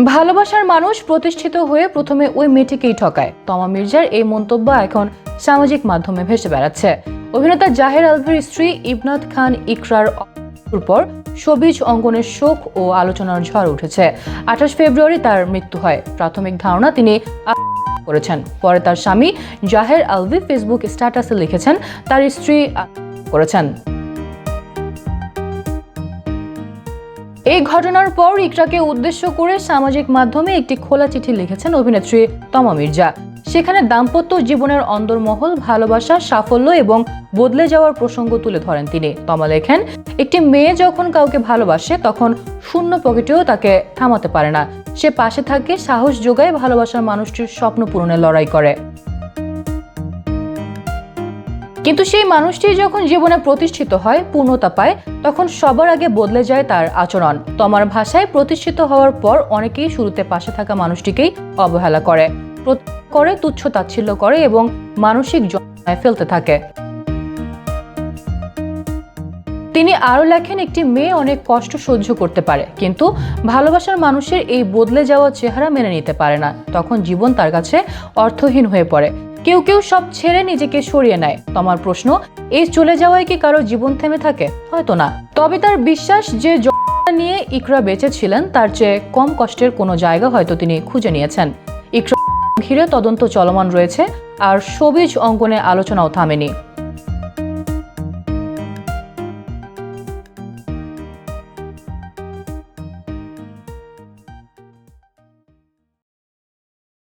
ভালোবাসার মানুষ প্রতিষ্ঠিত হয়ে প্রথমে ওই মেয়েটিকেই ঠকায়। তমা মির্জার এই মন্তব্য এখন সামাজিক মাধ্যমে ভেসে বেড়াচ্ছে। অভিনেতা জাহের আলভীর স্ত্রী ইবনাত খান ইকরার পর শোবিজ অঙ্গনের শোক ও আলোচনার ঝড় উঠেছে। 28 ফেব্রুয়ারি তার মৃত্যু হয়। প্রাথমিক ধারণা তিনি করেছেন। পরে তার স্বামী জাহের আলভী ফেসবুক স্ট্যাটাসে লিখেছেন তার স্ত্রী করেছেন। এই ঘটনার পর ইকরাকে উদ্দেশ্য করে সামাজিক মাধ্যমে একটি খোলা চিঠি লিখেছেন অভিনেত্রী তমা মির্জা। সেখানে দাম্পত্য জীবনের অন্দরমহল, ভালোবাসা, সাফল্য এবং বদলে যাওয়ার প্রসঙ্গ তুলে ধরেন তিনি। তমা লেখেন, একটি মেয়ে যখন কাউকে ভালোবাসে তখন শূন্য পকেটেও তাকে থামাতে পারে না। সে পাশে থাকে, সাহস যোগায়, ভালোবাসার মানুষটির স্বপ্ন পূরণের লড়াই করে। কিন্তু সেই মানুষটি যখন জীবনে প্রতিষ্ঠিত হয়, পূর্ণতা পায়, তখন সবার আগে বদলে যায় তার আচরণ। তমার ভাষায়, প্রতিষ্ঠিত হওয়ার পর অনেকেই শুরুতে পাশে থাকা মানুষটিকেই অবহেলা করে, তুচ্ছ তাচ্ছিল্য করে এবং মানসিক যন্ত্রণায় ফেলতে থাকে। তিনি আরো লেখেন, একটি মেয়ে অনেক কষ্ট সহ্য করতে পারে, কিন্তু ভালোবাসার মানুষের এই বদলে যাওয়া চেহারা মেনে নিতে পারে না। তখন জীবন তার কাছে অর্থহীন হয়ে পড়ে। কেউ কেউ সব ছেড়ে নিজেকে সরিয়ে নেয়। তোমার প্রশ্ন, এই চলে যাওয়ায় কি কারো জীবন থেমে থাকে? হয়তো না। তবে তার বিশ্বাস যে যন্ত্রণা নিয়ে ইকরা বেঁচে ছিলেন তার চেয়ে কম কষ্টের কোনো জায়গা হয়তো তিনি খুঁজে নিয়েছেন। ইকরা ঘিরে তদন্ত চলমান রয়েছে, আর শোবিজ অঙ্গনে আলোচনাও থামেনি।